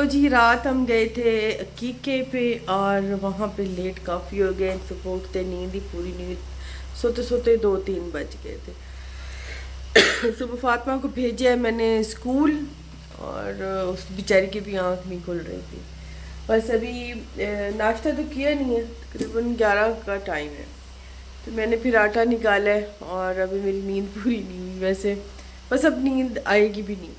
जी रात हम गए थे अकीके पे और वहाँ पे लेट काफ़ी हो गए। सुबह उठते नींद ही पूरी नहीं हुई, सोते सोते 2-3 बज गए थे। सुबह फातिमा को भेजा है मैंने स्कूल और उस बेचारी की भी आँख नहीं खुल रही थी। बस अभी नाश्ता तो किया नहीं है, तकरीबन 11 का टाइम है, तो मैंने फिर आटा निकाला है और अभी मेरी नींद पूरी नहीं हुई वैसे, बस अब नींद आएगी भी नहीं।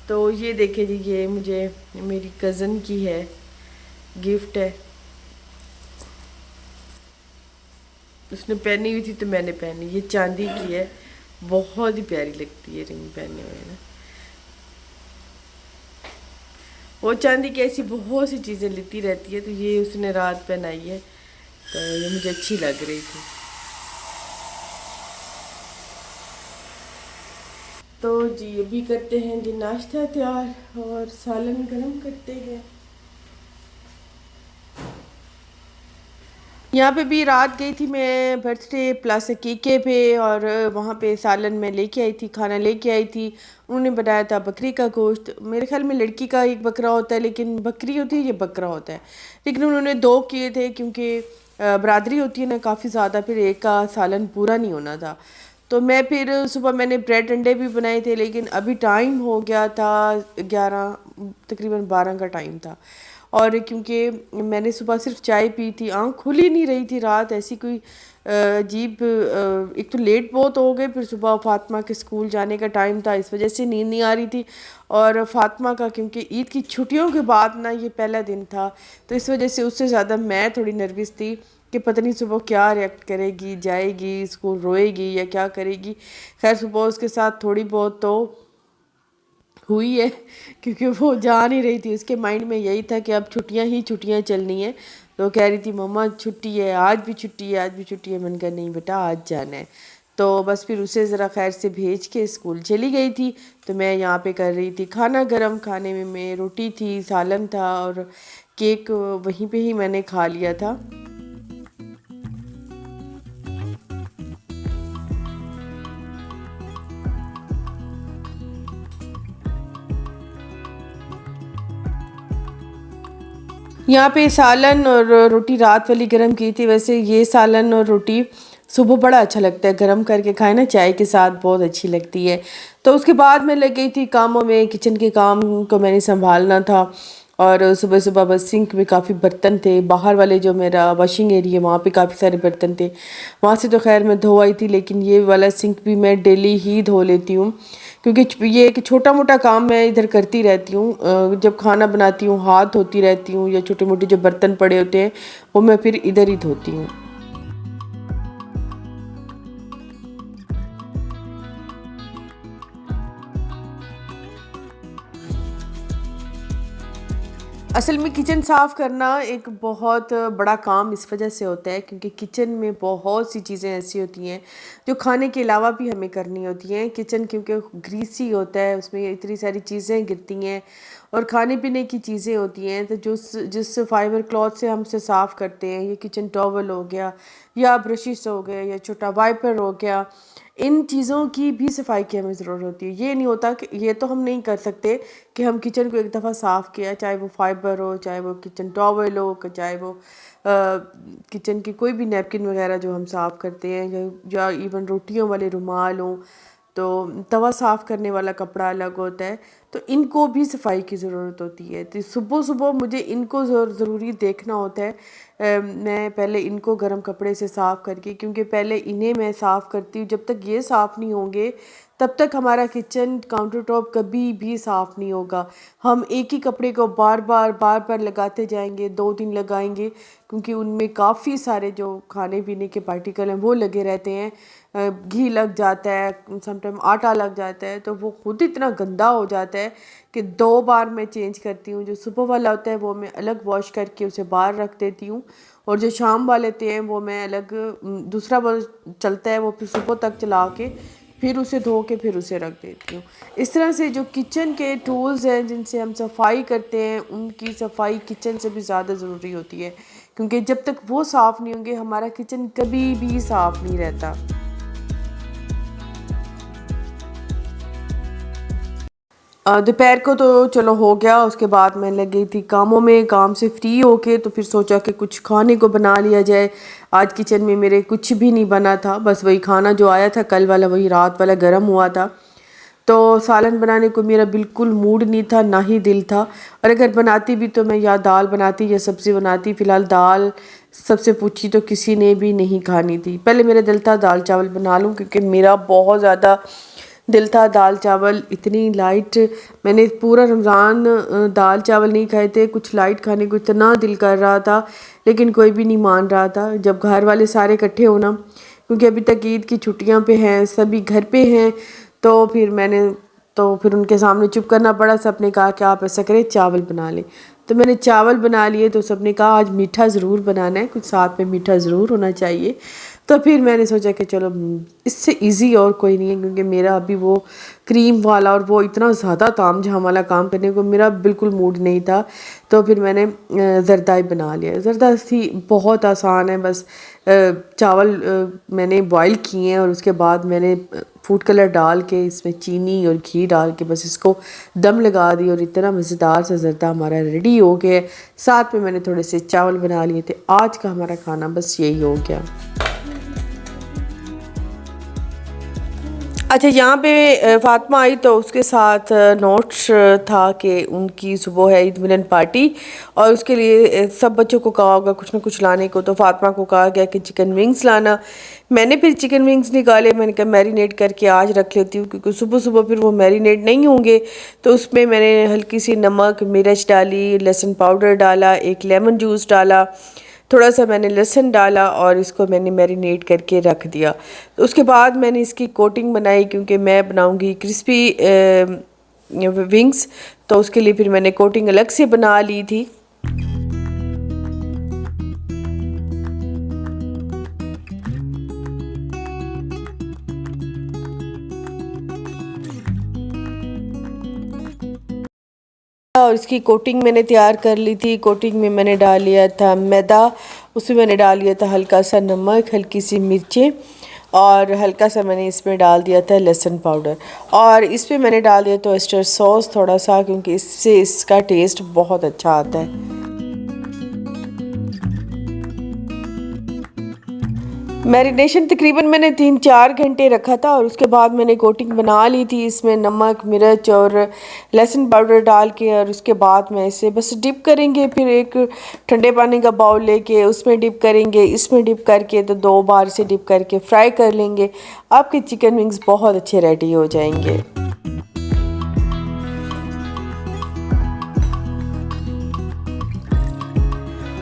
तो ये देखे जी, ये मुझे मेरी कज़न की है, गिफ्ट है, उसने पहनी हुई थी तो मैंने पहनी। ये चांदी की है, बहुत ही प्यारी लगती है रिंग पहने हुए ना। वो चांदी की ऐसी बहुत सी चीज़ें लेती रहती है, तो ये उसने रात पहनाई है, तो ये मुझे अच्छी लग रही थी। तो जी अभी करते हैं जी नाश्ता तैयार और सालन गरम करते हैं। यहाँ पे भी रात गई थी मैं बर्थडे प्लस केके पे, और वहाँ पे सालन में लेके आई थी, खाना लेके आई थी। उन्होंने बनाया था बकरी का गोश्त। मेरे ख्याल में लड़की का एक बकरा होता है, लेकिन बकरी होती है, ये बकरा होता है। लेकिन उन्होंने 2 किए थे क्योंकि बरादरी होती है ना काफ़ी ज़्यादा, फिर एक का सालन पूरा नहीं होना था। तो मैं फिर सुबह मैंने ब्रेड अंडे भी बनाए थे, लेकिन अभी टाइम हो गया था 11, तकरीबन 12 का टाइम था। और क्योंकि मैंने सुबह सिर्फ चाय पी थी, आँख खुल ही नहीं रही थी रात, ऐसी कोई अजीब, एक तो लेट बहुत हो गए, फिर सुबह फातिमा के स्कूल जाने का टाइम था, इस वजह से नींद नहीं आ रही थी। और फातिमा का क्योंकि ईद की छुट्टियों के बाद ना ये पहला दिन था, तो इस वजह से उससे ज़्यादा मैं थोड़ी नर्वस थी कि पता नहीं सुबह क्या रिएक्ट करेगी, जाएगी स्कूल, रोएगी या क्या करेगी। खैर सुबह उसके साथ थोड़ी बहुत तो हुई है, क्योंकि वो जा नहीं रही थी, उसके माइंड में यही था कि अब छुट्टियां ही छुट्टियां चलनी है। तो कह रही थी मम्मा छुट्टी है, आज भी छुट्टी है, आज भी छुट्टी है। मैंने कहा नहीं बेटा आज जाना है। तो बस फिर उसे ज़रा खैर से भेज के स्कूल चली गई थी। तो मैं यहाँ पे कर रही थी खाना गरम। खाने में मैं रोटी थी, सालन था और केक वहीं पे ही मैंने खा लिया था। यहाँ पे सालन और रोटी रात वाली गरम की थी। वैसे ये सालन और रोटी सुबह बड़ा अच्छा लगता है, गरम करके खाए ना चाय के साथ, बहुत अच्छी लगती है। तो उसके बाद मैं लग गई थी कामों में, किचन के काम को मैंने संभालना था। और सुबह सुबह बस सिंक में काफ़ी बर्तन थे, बाहर वाले जो मेरा वॉशिंग एरिया वहाँ पे काफ़ी सारे बर्तन थे, वहाँ से तो खैर मैं धो आई थी। लेकिन ये वाला सिंक भी मैं डेली ही धो लेती हूँ, क्योंकि ये एक छोटा मोटा काम मैं इधर करती रहती हूँ। जब खाना बनाती हूँ हाथ धोती रहती हूँ, या छोटे मोटे जो बर्तन पड़े होते हैं वो मैं फिर इधर ही धोती हूँ। असल में किचन साफ़ करना एक बहुत बड़ा काम इस वजह से होता है क्योंकि किचन में बहुत सी चीज़ें ऐसी होती हैं जो खाने के अलावा भी हमें करनी होती हैं। किचन क्योंकि ग्रीसी होता है, उसमें इतनी सारी चीज़ें गिरती हैं और खाने पीने की चीज़ें होती हैं। तो जिस फाइबर क्लॉथ से हम उसे साफ़ करते हैं, ये किचन टॉवल हो गया या ब्रशिश हो गए या छोटा वाइपर हो गया, इन चीज़ों की भी सफाई की हमें ज़रूरत होती है। ये नहीं होता कि ये तो हम नहीं कर सकते कि हम किचन को एक दफ़ा साफ़ किया, चाहे वो फाइबर हो, चाहे वो किचन टॉवल हो, चाहे वो किचन की कोई भी नैपकिन वगैरह जो हम साफ़ करते हैं, या इवन रोटियों वाले रुमाल हों, तो तवा साफ़ करने वाला कपड़ा अलग होता है। तो इनको भी सफाई की ज़रूरत होती है। तो सुबह सुबह मुझे इनको ज़रूरी देखना होता है। मैं पहले इनको गर्म कपड़े से साफ़ करके, क्योंकि पहले इन्हें मैं साफ़ करती हूँ, जब तक ये साफ़ नहीं होंगे तब तक हमारा किचन काउंटर टॉप कभी भी साफ़ नहीं होगा। हम एक ही कपड़े को बार बार लगाते जाएंगे, 2 दिन लगाएंगे, क्योंकि उनमें काफ़ी सारे जो खाने पीने के पार्टिकल हैं वो लगे रहते हैं। घी लग जाता है, समटाइम आटा लग जाता है, तो वो खुद इतना गंदा हो जाता है कि 2 बार मैं चेंज करती हूँ। जो सुबह वाला होता है वो मैं अलग वॉश करके उसे बाहर रख देती हूँ, और जो शाम वाले होते हैं वो मैं अलग, दूसरा वाला चलता है वो फिर सुबह तक चला के फिर उसे धो के फिर उसे रख देती हूँ। इस तरह से जो किचन के टूल्स हैं जिनसे हम सफाई करते हैं, उनकी सफाई किचन से भी ज़्यादा ज़रूरी होती है, क्योंकि जब तक वो साफ़ नहीं होंगे हमारा किचन कभी भी साफ़ नहीं रहता। दोपहर को तो चलो हो गया। उसके बाद मैं लग गई थी कामों में, काम से फ्री होके तो फिर सोचा कि कुछ खाने को बना लिया जाए। आज किचन में मेरे कुछ भी नहीं बना था, बस वही खाना जो आया था कल वाला, वही रात वाला गर्म हुआ था। तो सालन बनाने को मेरा बिल्कुल मूड नहीं था, ना ही दिल था। और अगर बनाती भी तो मैं या दाल बनाती या सब्ज़ी बनाती। फ़िलहाल दाल सबसे पूछी तो किसी ने भी नहीं खानी थी। पहले मेरा दिल था दाल चावल बना लूँ, क्योंकि मेरा बहुत ज़्यादा दिल था दाल चावल। इतनी लाइट मैंने पूरा रमज़ान दाल चावल नहीं खाए थे, कुछ लाइट खाने को इतना दिल कर रहा था, लेकिन कोई भी नहीं मान रहा था। जब घर वाले सारे इकट्ठे होना, क्योंकि अभी तक ईद की छुट्टियां पे हैं, सभी घर पे हैं, तो फिर उनके सामने चुप करना पड़ा। सबने कहा कि आप ऐसा करें चावल बना लें, तो मैंने चावल बना लिए। तो सबने कहा आज मीठा ज़रूर बनाना है, कुछ साथ में मीठा ज़रूर होना चाहिए। तो फिर मैंने सोचा कि चलो इससे इजी और कोई नहीं है, क्योंकि मेरा अभी वो क्रीम वाला और वो इतना ज़्यादा ताम झाम वाला काम करने को मेरा बिल्कुल मूड नहीं था। तो फिर मैंने ज़रदाई बना लिया। ज़रदाई बहुत आसान है, बस चावल मैंने बॉईल किए हैं और उसके बाद मैंने फूड कलर डाल के इसमें चीनी और घी डाल के बस इसको दम लगा दी, और इतना मज़ेदार सा ज़रदा हमारा रेडी हो गया। साथ में मैंने थोड़े से चावल बना लिए थे। आज का हमारा खाना बस यही हो गया। अच्छा, यहाँ पे फ़ातिमा आई तो उसके साथ नोट्स था कि उनकी सुबह है ईद मिलन पार्टी, और उसके लिए सब बच्चों को कहा होगा कुछ ना कुछ लाने को। तो फ़ातिमा को कहा गया कि चिकन विंग्स लाना। मैंने फिर चिकन विंग्स निकाले, मैंने कहा मैरिनेट करके आज रख लेती हूँ, क्योंकि सुबह सुबह फिर वो मैरिनेट नहीं होंगे। तो उसमें मैंने हल्की सी नमक मिर्च डाली, लहसुन पाउडर डाला, एक लेमन जूस डाला, थोड़ा सा मैंने लहसुन डाला, और इसको मैंने मैरिनेट करके रख दिया। तो उसके बाद मैंने इसकी कोटिंग बनाई, क्योंकि मैं बनाऊंगी क्रिस्पी विंग्स, तो उसके लिए फिर मैंने कोटिंग अलग से बना ली थी। और इसकी कोटिंग मैंने तैयार कर ली थी। कोटिंग में मैंने डाल लिया था मैदा, उसमें मैंने डाल लिया था हल्का सा नमक, हल्की सी मिर्चें, और हल्का सा मैंने इसमें डाल दिया था लहसुन पाउडर, और इसमें मैंने डाल दिया था ऑयस्टर सॉस थोड़ा सा, क्योंकि इससे इसका टेस्ट बहुत अच्छा आता है। मैरिनेशन तकरीबन मैंने 3-4 घंटे रखा था, और उसके बाद मैंने कोटिंग बना ली थी इसमें नमक मिर्च और लहसुन पाउडर डाल के। और उसके बाद मैं इसे बस डिप करेंगे, फिर एक ठंडे पानी का बाउल लेके उसमें डिप करेंगे, इसमें डिप करके तो 2 बार इसे डिप करके फ्राई कर लेंगे। आपके चिकन विंग्स बहुत अच्छे रेडी हो जाएंगे।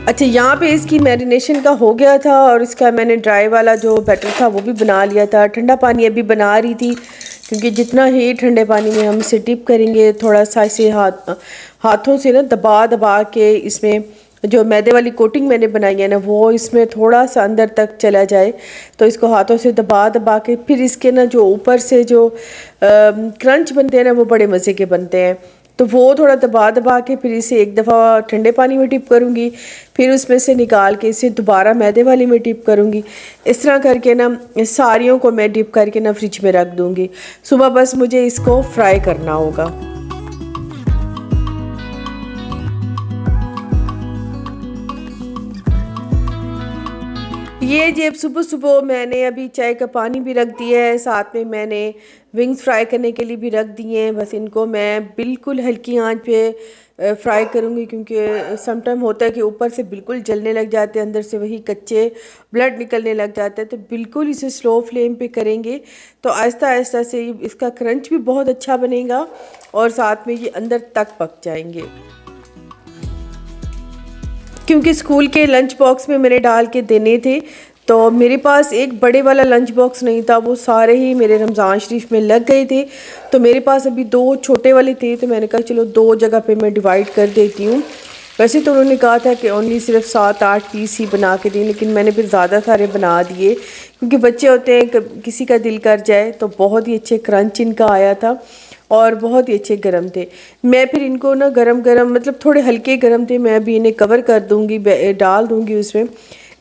अच्छा, यहाँ पे इसकी मैरिनेशन का हो गया था, और इसका मैंने ड्राई वाला जो बैटर था वो भी बना लिया था। ठंडा पानी अभी बना रही थी, क्योंकि जितना ही ठंडे पानी में हम इसे डिप करेंगे, थोड़ा सा इसे हाथों से ना दबा दबा के इसमें जो मैदे वाली कोटिंग मैंने बनाई है ना, वो इसमें थोड़ा सा अंदर तक चला जाए। तो इसको हाथों से दबा दबा के फिर इसके ना जो ऊपर से जो क्रंच बनते हैं ना, वो बड़े मज़े के बनते हैं। तो वो थोड़ा दबा दबा के फिर इसे एक दफ़ा ठंडे पानी में डिप करूँगी, फिर उसमें से निकाल के इसे दोबारा मैदे वाली में डिप करूँगी। इस तरह करके ना सारियों को मैं डिप करके ना फ्रिज में रख दूँगी। सुबह बस मुझे इसको फ्राई करना होगा। ये जब सुबह सुबह मैंने अभी चाय का पानी भी रख दिया है, साथ में मैंने विंग्स फ्राई करने के लिए भी रख दिए हैं। बस इनको मैं बिल्कुल हल्की आंच पे फ्राई करूँगी, क्योंकि सम टाइम होता है कि ऊपर से बिल्कुल जलने लग जाते हैं, अंदर से वही कच्चे ब्लड निकलने लग जाता है। तो बिल्कुल इसे स्लो फ्लेम पे करेंगे, तो आहिस्ता आहिस्ता से इसका क्रंच भी बहुत अच्छा बनेगा, और साथ में ये अंदर तक पक जाएंगे। क्योंकि स्कूल के लंच बॉक्स में मैंने डाल के देने थे, तो मेरे पास एक बड़े वाला लंच बॉक्स नहीं था, वो सारे ही मेरे रमज़ान शरीफ में लग गए थे। तो मेरे पास अभी 2 छोटे वाले थे, तो मैंने कहा चलो 2 जगह पे मैं डिवाइड कर देती हूँ। वैसे तो उन्होंने कहा था कि ओनली सिर्फ 7-8 पीस ही बना के दें, लेकिन मैंने फिर ज़्यादा सारे बना दिए, क्योंकि बच्चे होते हैं किसी का दिल कर जाए। तो बहुत ही अच्छे क्रंच इनका आया था, और बहुत ही अच्छे गरम थे। मैं फिर इनको ना गरम गरम, मतलब थोड़े हल्के गरम थे, मैं अभी इन्हें कवर कर दूँगी, डाल दूँगी उसमें।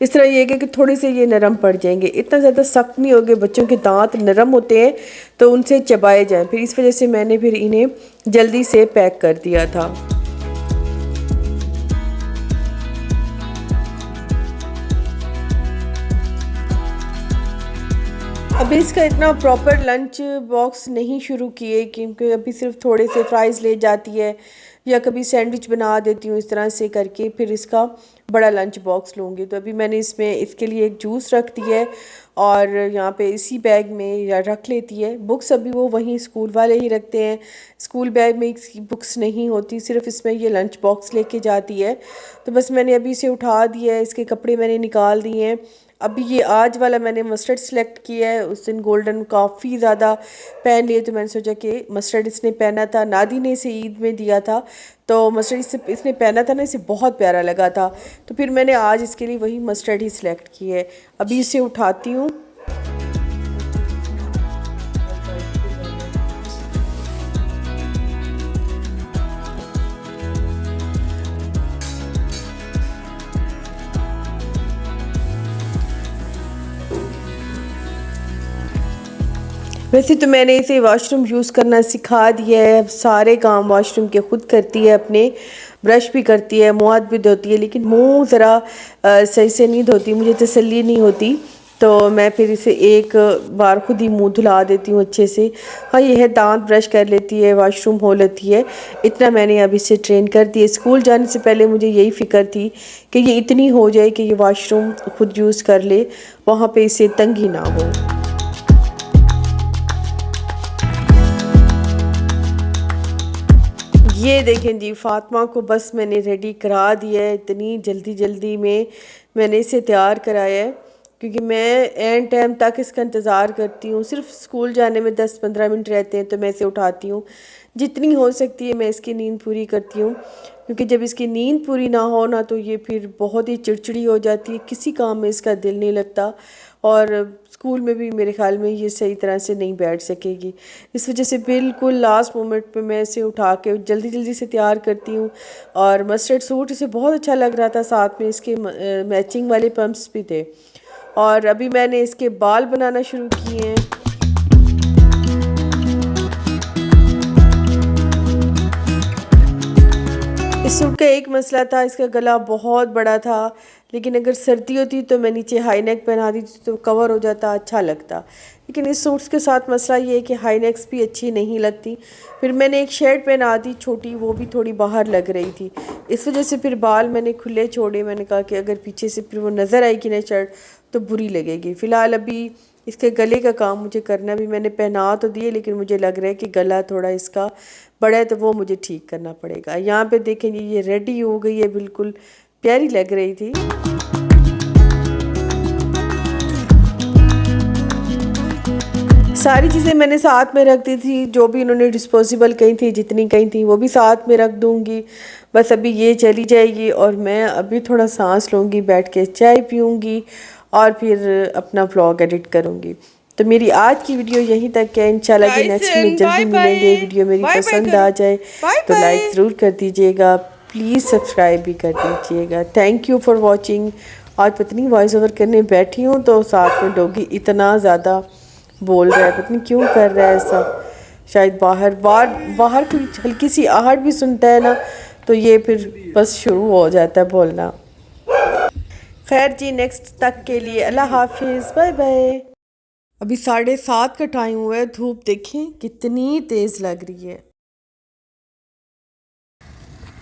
इस तरह ये है कि थोड़े से ये नरम पड़ जाएंगे, इतना ज़्यादा सख्त नहीं होंगे, बच्चों के दांत नरम होते हैं तो उनसे चबाए जाएं। फिर इस वजह से मैंने फिर इन्हें जल्दी से पैक कर दिया था। अभी इसका इतना प्रॉपर लंच बॉक्स नहीं शुरू किए, क्योंकि अभी सिर्फ थोड़े से फ्राइज़ ले जाती है या कभी सैंडविच बना देती हूँ इस तरह से करके, फिर इसका बड़ा लंच बॉक्स लूँगी। तो अभी मैंने इसमें इसके लिए एक जूस रख दी है और यहाँ पे इसी बैग में या रख लेती है। बुक्स अभी वो वहीं स्कूल वाले ही रखते हैं, स्कूल बैग में इसकी बुक्स नहीं होती, सिर्फ इसमें ये लंच बॉक्स लेके जाती है। तो बस मैंने अभी इसे उठा दिया है, इसके कपड़े मैंने निकाल दिए हैं। अभी ये आज वाला मैंने मस्टर्ड सेलेक्ट किया है, उस दिन गोल्डन काफ़ी ज़्यादा पहन लिए, तो मैंने सोचा कि मस्टर्ड इसने पहना था, नादी ने इसे ईद में दिया था, तो मस्टर्ड इसने पहना था ना, इसे बहुत प्यारा लगा था, तो फिर मैंने आज इसके लिए वही मस्टर्ड ही सिलेक्ट की है। अभी इसे उठाती हूँ। वैसे तो मैंने इसे वॉशरूम यूज़ करना सिखा दिया है, अब सारे काम वॉशरूम के खुद करती है, अपने ब्रश भी करती है, मुँह हाथ भी धोती है, लेकिन मुँह ज़रा सही से नहीं धोती, मुझे तसल्ली नहीं होती, तो मैं फिर इसे एक बार खुद ही मुंह धुला देती हूँ अच्छे से। हाँ ये है, दांत ब्रश कर लेती है, वॉशरूम हो लेती है, इतना मैंने अब इसे ट्रेन कर दिया। स्कूल जाने से पहले मुझे यही फ़िक्र थी कि ये इतनी हो जाए कि ये वॉशरूम खुद यूज़ कर ले, वहाँ पे इसे तंगी ना हो। ये देखें जी, फ़ातिमा को बस मैंने रेडी करा दिया है, इतनी जल्दी जल्दी में मैंने इसे तैयार कराया है, क्योंकि मैं एंड टाइम तक इसका इंतज़ार करती हूँ। सिर्फ स्कूल जाने में 10-15 मिनट रहते हैं तो मैं इसे उठाती हूँ, जितनी हो सकती है मैं इसकी नींद पूरी करती हूँ, क्योंकि जब इसकी नींद पूरी ना हो ना तो ये फिर बहुत ही चिड़चिड़ी हो जाती है, किसी काम में इसका दिल नहीं लगता, और स्कूल में भी मेरे ख़्याल में ये सही तरह से नहीं बैठ सकेगी। इस वजह से बिल्कुल लास्ट मोमेंट पे मैं इसे उठा के जल्दी जल्दी से तैयार करती हूँ। और मस्टर्ड सूट इसे बहुत अच्छा लग रहा था, साथ में इसके मैचिंग वाले पम्प्स भी थे। और अभी मैंने इसके बाल बनाना शुरू किए हैं। इस सूट का एक मसला था, इसका गला बहुत बड़ा था, लेकिन अगर सर्दी होती तो मैं नीचे हाई नेक पहना दी तो कवर हो जाता, अच्छा लगता। लेकिन इस सूट्स के साथ मसला ये है कि हाई नेक्स भी अच्छी नहीं लगती। फिर मैंने एक शर्ट पहना दी छोटी, वो भी थोड़ी बाहर लग रही थी, इस वजह से फिर बाल मैंने खुले छोड़े। मैंने कहा कि अगर पीछे से फिर वो नज़र आएगी ना शर्ट तो बुरी लगेगी। फ़िलहाल अभी इसके गले का काम मुझे करना भी, मैंने पहना तो दिए, लेकिन मुझे लग रहा है कि गला थोड़ा इसका बड़ा है तो वो मुझे ठीक करना पड़ेगा। यहाँ पे देखेंगे ये रेडी हो गई है, बिल्कुल प्यारी लग रही थी। सारी चीज़ें मैंने साथ में रख दी थी, जो भी इन्होंने डिस्पोजेबल कही थी, जितनी कही थी वो भी साथ में रख दूँगी। बस अभी ये चली जाएगी और मैं अभी थोड़ा सांस लूँगी, बैठ के चाय पीऊँगी और फिर अपना व्लॉग एडिट करूँगी। तो मेरी आज की वीडियो यहीं तक है, इंशाल्लाह कि नेक्स्ट में जल्दी मिलेंगे। वीडियो मेरी पसंद आ जाए तो लाइक ज़रूर कर दीजिएगा, प्लीज़ सब्सक्राइब भी कर दीजिएगा। Thank you for watching. आज पता नहीं वॉइस ओवर करने बैठी हूँ तो साथ में डॉगी इतना ज़्यादा बोल रहा है, पता नहीं क्यों कर रहा है ऐसा। शायद बाहर कोई हल्की सी आहट भी सुनता है ना तो ये फिर बस शुरू हो जाता है बोलना। खैर जी, नेक्स्ट तक के लिए अल्लाह हाफिज़, बाय बाय। अभी 7:30 का टाइम हुआ है, धूप देखें कितनी तेज़ लग रही है।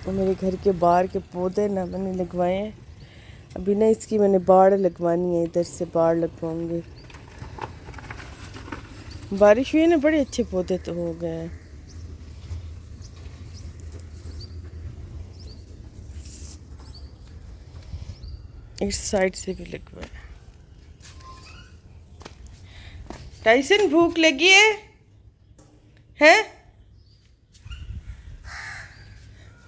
और मेरे घर के बाहर के पौधे ना मैंने लगवाए हैं, अभी ना इसकी मैंने बाड़ लगवानी है, इधर से बाड़ लगवाऊंगी। बारिश हुई ना, बड़े अच्छे पौधे तो हो गए हैं। इस साइड से भी लगवाए। टाइसन भूख लगी है?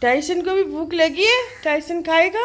टाइसन को भी भूख लगी है? टाइसन खाएगा?